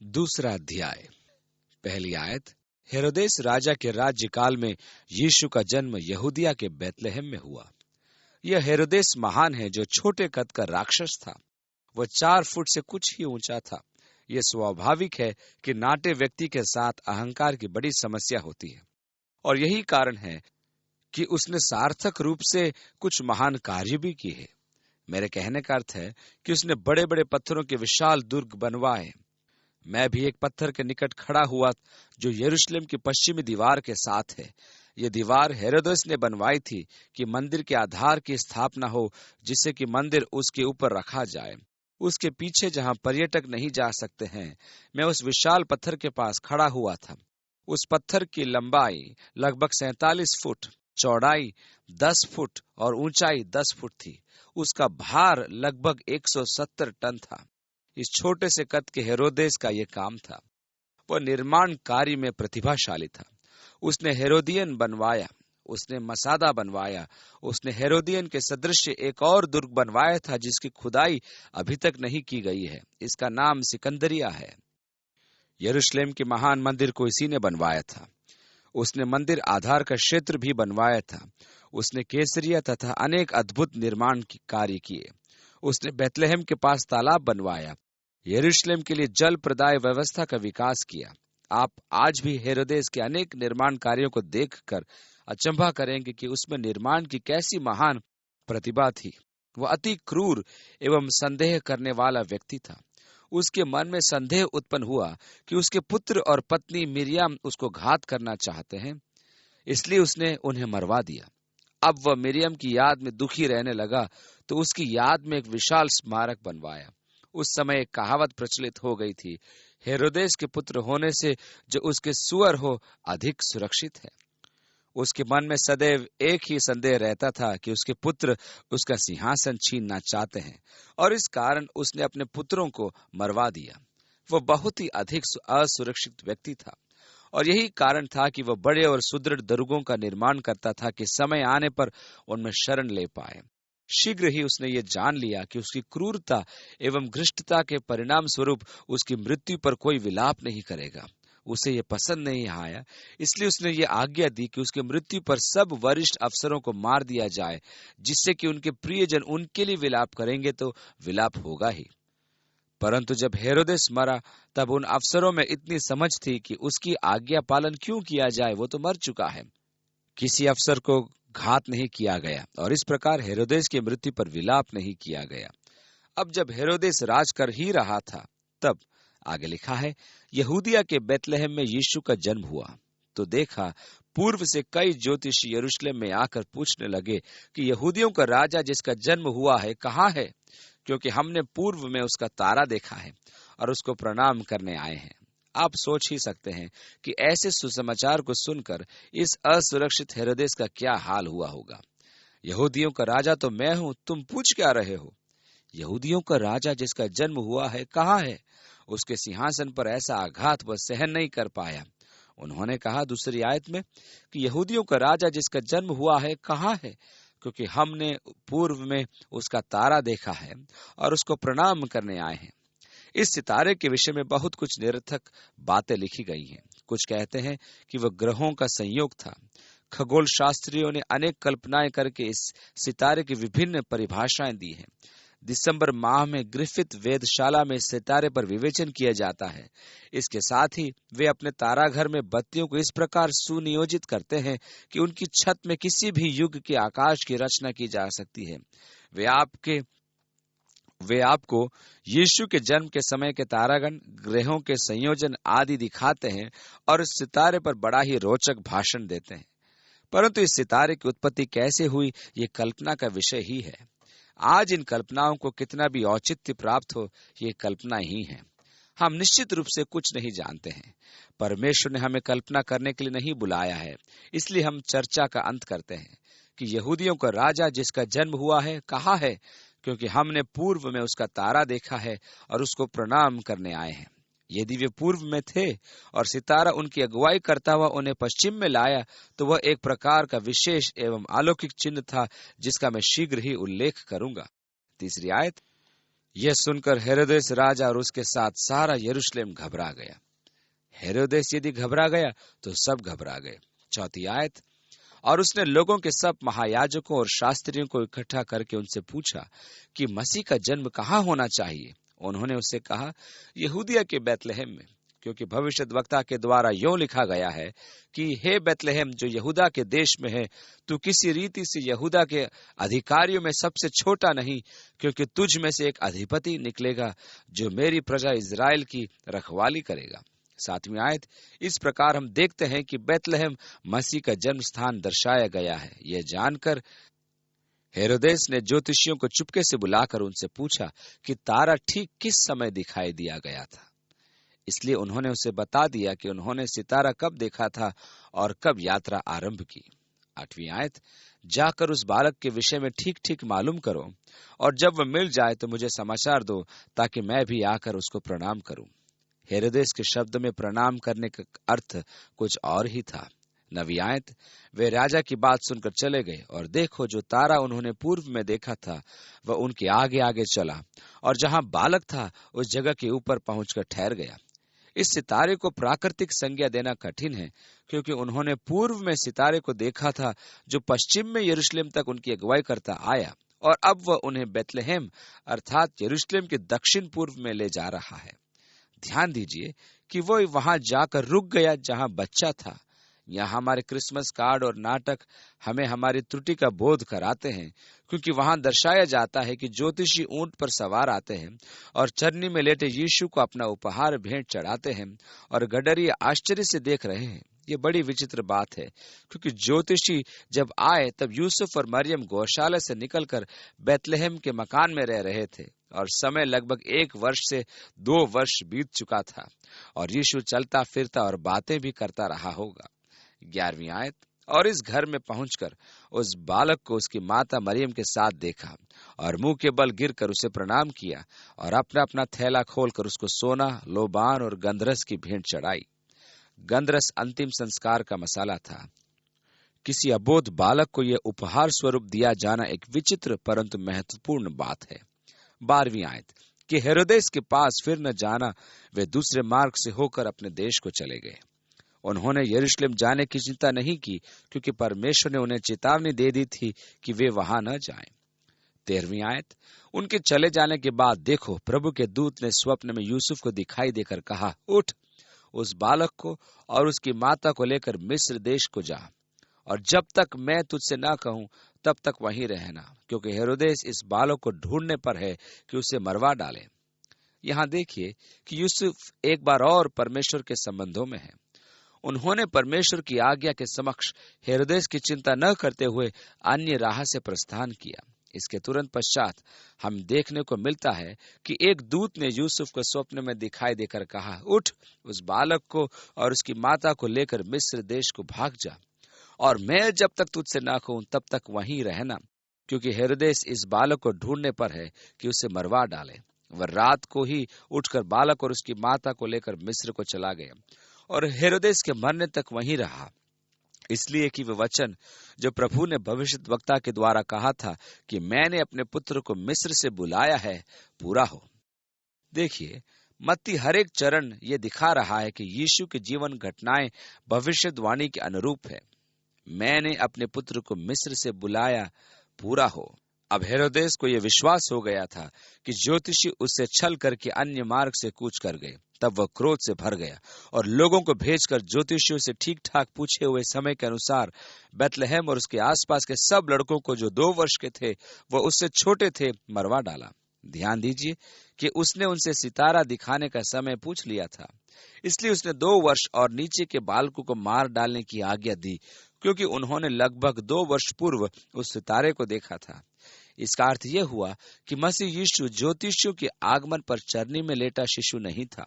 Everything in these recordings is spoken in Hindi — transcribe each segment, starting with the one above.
दूसरा अध्याय। पहली आयत। हेरोदेस राजा के राज्यकाल में यीशु का जन्म यहूदिया के बैतलहम में हुआ। यह हेरोदेस महान है जो छोटे कद का राक्षस था। वह 4 फुट से कुछ ही ऊंचा था। यह स्वाभाविक है कि नाटे व्यक्ति के साथ अहंकार की बड़ी समस्या होती है, और यही कारण है कि उसने सार्थक रूप से कुछ महान कार्य भी किए हैं। मेरे कहने का अर्थ है कि उसने बड़े बड़े पत्थरों के विशाल दुर्ग बनवाए। मैं भी एक पत्थर के निकट खड़ा हुआ जो यरूशलेम की पश्चिमी दीवार के साथ है। यह दीवार हेरोदेस ने बनवाई थी कि मंदिर के आधार की स्थापना हो, जिससे कि मंदिर उसके ऊपर रखा जाए। उसके पीछे जहां पर्यटक नहीं जा सकते हैं, मैं उस विशाल पत्थर के पास खड़ा हुआ था। उस पत्थर की लंबाई लगभग 47 फुट, चौड़ाई 10 फुट और ऊंचाई 10 फुट थी। उसका भार लगभग 170 टन था। इस छोटे से कद के हेरोदेस का यह काम था। वह निर्माण कार्य में प्रतिभाशाली था। उसने हेरोदियन बनवाया, उसने मसादा बनवाया, उसने हेरोदियन के सदृश एक और दुर्ग बनवाया था जिसकी खुदाई अभी तक नहीं की गई है। इसका नाम सिकंदरिया है। यरूशलेम के महान मंदिर को इसी ने बनवाया था। उसने मंदिर आधार का क्षेत्र भी बनवाया था। उसने केसरिया तथा अनेक अद्भुत निर्माण कार्य किए। उसने बैतलहम के पास तालाब बनवाया, यरूशलेम के लिए जल प्रदाय व्यवस्था का विकास किया। आप आज भी हेरोदेस के अनेक निर्माण कार्यों को देखकर अचंभा करेंगे कि उसमें निर्माण की कैसी महान प्रतिभा थी। वह अति क्रूर एवं संदेह करने वाला व्यक्ति था। उसके मन में संदेह उत्पन्न हुआ कि उसके पुत्र और पत्नी मिरियम उसको घात करना चाहते हैं, इसलिए उसने उन्हें मरवा दिया। अब वह मिरियम की याद में दुखी रहने लगा, तो उसकी याद में एक विशाल स्मारक बनवाया। उस समय एक कहावत प्रचलित हो गई थी, हेरोदेस के पुत्र होने से जो उसके सुअर हो अधिक सुरक्षित है। उसके मन में सदैव एक ही संदेह रहता था कि उसके पुत्र उसका सिंहासन छीनना चाहते हैं, और इस कारण उसने अपने पुत्रों को मरवा दिया। वह बहुत ही अधिक असुरक्षित व्यक्ति था, और यही कारण था कि वह बड़े और सुदृढ़ दुर्गों का निर्माण करता था कि समय आने पर उनमें शरण ले पाए। शीघ्र ही उसने ये जान लिया कि उसकी क्रूरता एवं घृष्टता के परिणाम स्वरूप उसकी मृत्यु पर कोई विलाप नहीं करेगा। उसे ये पसंद नहीं आया, इसलिए उसने ये आज्ञा दी कि उसकी मृत्यु पर सब वरिष्ठ अफसरों को मार दिया जाए, जिससे कि उनके प्रियजन उनके लिए विलाप करेंगे तो विलाप होगा ही। परंतु जब हेरोदेस मरा, तब उन अफसरों में इतनी समझ थी कि उसकी आज्ञा पालन क्यों किया जाए, वो तो मर चुका है। किसी अफसर को घात नहीं किया गया, और इस प्रकार हेरोदेस की मृत्यु पर विलाप नहीं किया गया। अब जब हेरोदेस राज कर ही रहा था, तब आगे लिखा है, यहूदिया के बैतलहम में यीशु का जन्म हुआ। तो देखा, पूर्व से कई ज्योतिषी यरूशलेम में आकर पूछने लगे कि यहूदियों का राजा जिसका जन्म हुआ है कहाँ है, क्योंकि हमने पूर्व में उसका तारा देखा है और उसको प्रणाम करने आए हैं। आप सोच ही सकते हैं कि ऐसे सुसमाचार को सुनकर इस असुरक्षित हेरोदेस का क्या हाल हुआ होगा। यहूदियों का राजा तो मैं हूं, तुम पूछ क्या रहे हो? यहूदियों का राजा जिसका जन्म हुआ है कहाँ है? उसके सिंहासन पर ऐसा आघात वह सहन नहीं कर पाया। उन्होंने कहा दूसरी आयत में कि यहूदियों का राजा जिसका जन्म हुआ है कहाँ है, क्योंकि हमने पूर्व में उसका तारा देखा है और उसको प्रणाम करने आए हैं। इस सितारे के विषय में बहुत कुछ निरर्थक बातें लिखी गई हैं। कुछ कहते हैं कि वह ग्रहों का संयोग था। खगोल शास्त्रियों ने अनेक कल्पनाएं करके इस सितारे की विभिन्न परिभाषाएं दी हैं। दिसंबर माह में ग्रिफिथ वेधशाला में सितारे पर विवेचन किया जाता है। इसके साथ ही वे अपने ताराघर में बत्तियों को इस प्रकार सुनियोजित करते हैं कि उनकी छत में किसी भी युग के आकाश की रचना की जा सकती है। वे आपको यीशु के जन्म के समय के तारागण, ग्रहों के संयोजन आदि दिखाते हैं और इस सितारे पर बड़ा ही रोचक भाषण देते हैं। परंतु इस सितारे की उत्पत्ति कैसे हुई, ये कल्पना का विषय ही है। आज इन कल्पनाओं को कितना भी औचित्य प्राप्त हो, ये कल्पना ही है। हम निश्चित रूप से कुछ नहीं जानते हैं। परमेश्वर ने हमें कल्पना करने के लिए नहीं बुलाया है। इसलिए हम चर्चा का अंत करते हैं कि यहूदियों का राजा जिसका जन्म हुआ है कहाँ है, क्योंकि हमने पूर्व में उसका तारा देखा है और उसको प्रणाम करने आए हैं। यदि वे पूर्व में थे और सितारा उनकी अगुवाई करता हुआ उन्हें पश्चिम में लाया, तो वह एक प्रकार का विशेष एवं अलौकिक चिन्ह था जिसका मैं शीघ्र ही उल्लेख करूंगा। तीसरी आयत, यह सुनकर हेरोदेस राजा और उसके साथ सारा यरूशलेम घबरा गया। हेरोदेस यदि घबरा गया तो सब घबरा गए। 4 आयत, और उसने लोगों के सब महायाजकों और शास्त्रियों को इकट्ठा करके उनसे पूछा कि मसीह का जन्म कहाँ होना चाहिए। उन्होंने उससे कहा, यहूदिया के बैतलहम में, क्योंकि भविष्यद्वक्ता के द्वारा यों लिखा गया है कि हे बैतलहम जो यहूदा के देश में है, तू किसी रीति से यहूदा के अधिकारियों में सबसे छोटा नहीं, क्योंकि तुझ में से एक अधिपति निकलेगा जो मेरी प्रजा इजराइल की रखवाली करेगा। 7वीं आयत, इस प्रकार हम देखते हैं कि बैतलहम मसीह का जन्म स्थान दर्शाया गया है। यह जानकर हेरोदेस ने ज्योतिषियों को चुपके से बुलाकर उनसे पूछा कि तारा ठीक किस समय दिखाई दिया गया था। इसलिए उन्होंने उसे बता दिया कि उन्होंने सितारा कब देखा था और कब यात्रा आरंभ की। 8वीं आयत, जाकर उस बालक के विषय में ठीक ठीक मालूम करो, और जब वह मिल जाए तो मुझे समाचार दो, ताकि मैं भी आकर उसको प्रणाम करूं। हेरोदेस के शब्द में प्रणाम करने का अर्थ कुछ और ही था। 9वीं आयत, वे राजा की बात सुनकर चले गए, और देखो जो तारा उन्होंने पूर्व में देखा था वह उनके आगे आगे चला, और जहां बालक था उस जगह के ऊपर पहुंचकर ठहर गया। इस सितारे को प्राकृतिक संज्ञा देना कठिन है, क्योंकि उन्होंने पूर्व में सितारे को देखा था जो पश्चिम में यरूशलेम तक उनकी अगुवाई करता आया, और अब वह उन्हें बैतलहम अर्थात यरूशलेम के दक्षिण पूर्व में ले जा रहा है। ध्यान दीजिए कि वो वहां जाकर रुक गया जहां बच्चा था। यहाँ हमारे क्रिसमस कार्ड और नाटक हमें हमारी त्रुटि का बोध कराते हैं, क्योंकि वहां दर्शाया जाता है कि ज्योतिषी ऊंट पर सवार आते हैं और चरनी में लेटे यीशु को अपना उपहार भेंट चढ़ाते हैं, और गडरिया आश्चर्य से देख रहे हैं। ये बड़ी विचित्र बात है, क्योंकि ज्योतिषी जब आए तब यूसुफ और मरियम गौशाला से निकलकर बैतलहम के मकान में रह रहे थे, और समय लगभग 1 वर्ष से 2 वर्ष बीत चुका था, और यीशु चलता फिरता और बातें भी करता रहा होगा। 11वीं आयत, और इस घर में पहुंचकर उस बालक को उसकी माता मरियम के साथ देखा, और मुंह के बल गिरकर उसे प्रणाम किया, और अपना अपना थैला खोलकर उसको सोना, लोबान और गंधरस की भेंट चढ़ाई। गंधरस अंतिम संस्कार का मसाला था। किसी अबोध बालक को यह उपहार स्वरूप दिया जाना एक विचित्र परंतु महत्वपूर्ण बात है। 12वीं आयत, कि हेरोदेस के पास फिर न जाना, वे दूसरे मार्ग से होकर अपने देश को चले गए। उन्होंने यरूशलेम जाने की चिंता नहीं की, क्योंकि परमेश्वर ने उन्हें चेतावनी दे दी थी कि वे वहां न जाएं। 13वीं आयत, उनके चले जाने के बाद देखो, प्रभु के दूत ने स्वप्न में यूसुफ को दिखाई देकर कहा, उठ, उस बालक को और उसकी माता को लेकर मिस्र देश को जा, और जब तक मैं तुझसे ना कहूं तब तक वहीं रहना, क्योंकि हेरोदेस इस बालक को ढूंढने पर है कि उसे मरवा डाले। यहाँ देखिए कि यूसुफ एक बार और परमेश्वर के संबंधों में है। उन्होंने परमेश्वर की आज्ञा के समक्ष हेरोदेस की चिंता न करते हुए अन्य राह से प्रस्थान किया। इसके तुरंत पश्चात हम देखने को मिलता है कि एक दूत ने यूसुफ को स्वप्न में दिखाई देकर कहा, उठ, उस बालक को और उसकी माता को लेकर मिस्र देश को भाग जा, और मैं जब तक तुझसे ना कहूं तब तक वहीं रहना, क्योंकि हेरोदेस इस बालक को ढूंढने पर है कि उसे मरवा डाले। वह रात को ही उठकर बालक और उसकी माता को लेकर मिस्र को चला गया, और हेरोदेस के मरने तक वहीं रहा, इसलिए कि वह वचन जो प्रभु ने भविष्यद्वक्ता के द्वारा कहा था कि मैंने अपने पुत्र को मिस्र से बुलाया है, पूरा हो। देखिए, मत्ती हर एक चरण ये दिखा रहा है कि यीशु के जीवन घटनाएं भविष्यवाणी के अनुरूप है। मैंने अपने पुत्र को मिस्र से बुलाया, पूरा हो। अब हेरोदेस को यह विश्वास हो गया था कि ज्योतिषी उससे छल करके अन्य मार्ग से कूच कर गए। तब वह क्रोध से भर गया और लोगों को भेजकर ज्योतिषियों से ठीक ठाक पूछे हुए समय के अनुसार बैतलहम और उसके आसपास के सब लड़कों को जो 2 वर्ष के थे वह उससे छोटे थे, मरवा डाला। ध्यान दीजिए कि उसने उनसे सितारा दिखाने का समय पूछ लिया था, इसलिए उसने 2 वर्ष और नीचे के बालकों को मार डालने की आज्ञा दी, क्योंकि उन्होंने लगभग 2 वर्ष पूर्व उस सितारे को देखा था। इसका अर्थ यह हुआ कि मसीह यीशु ज्योतिषियों के आगमन पर चरनी में लेटा शिशु नहीं था।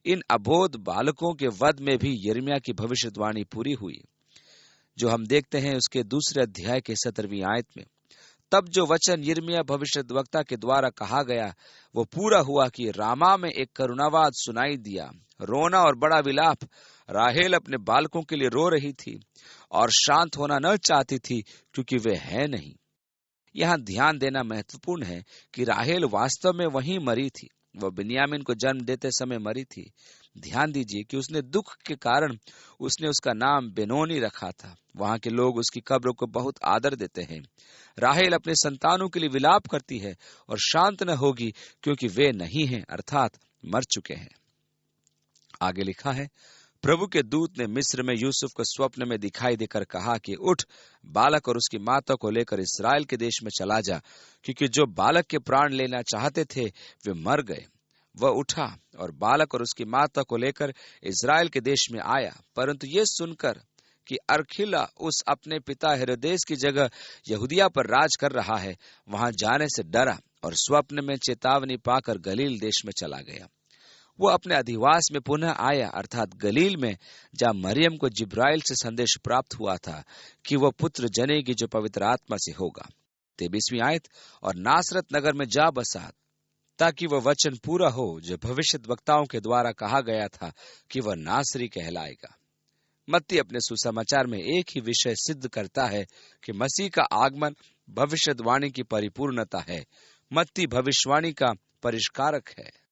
इन अबोध बालकों के वध में भी यिर्मयाह की भविष्यवाणी पूरी हुई, जो हम देखते हैं उसके 2 अध्याय के 17वीं आयत में। तब जो वचन यिर्मयाह भविष्यद्वक्ता के द्वारा कहा गया वो पूरा हुआ कि रामा में एक करुणावाद सुनाई दिया, रोना और बड़ा विलाप। राहेल अपने बालकों के लिए रो रही थी और शांत होना न चाहती थी, क्योंकि वे हैं नहीं। यहाँ ध्यान देना महत्वपूर्ण है कि राहेल वास्तव में वहीं मरी थी। वह बिन्यामीन को जन्म देते समय मरी थी। ध्यान दीजिए कि उसने दुख के कारण उसने उसका नाम बेनोनी रखा था। वहां के लोग उसकी कब्र को बहुत आदर देते हैं। राहेल अपने संतानों के लिए विलाप करती है और शांत न होगी क्योंकि वे नहीं हैं, अर्थात मर चुके हैं। आगे लिखा है, प्रभु के दूत ने मिस्र में यूसुफ को स्वप्न में दिखाई देकर कहा कि उठ, बालक और उसकी माता को लेकर इस्राएल के देश में चला जा, क्योंकि जो बालक के प्राण लेना चाहते थे वे मर गए। वह उठा और बालक और उसकी माता को लेकर इस्राएल के देश में आया, परंतु ये सुनकर कि अरखिला उस अपने पिता हेरोदेस की जगह यहूदिया पर राज कर रहा है, वहां जाने से डरा और स्वप्न में चेतावनी पाकर गलील देश में चला गया। वो अपने अधिवास में पुनः आया, अर्थात गलील में, जहाँ मरियम को जिब्राइल से संदेश प्राप्त हुआ था कि वह पुत्र जनेगी जो पवित्र आत्मा से होगा। 23वीं आयत, और नासरत नगर में जा बसा ताकि वह वचन पूरा हो जो भविष्यद्वक्ताओं के द्वारा कहा गया था कि वह नासरी कहलाएगा। मत्ती अपने सुसमाचार में एक ही विषय सिद्ध करता है कि मसीह का आगमन भविष्यवाणी की परिपूर्णता है। मत्ती भविष्यवाणी का परिष्कारक है।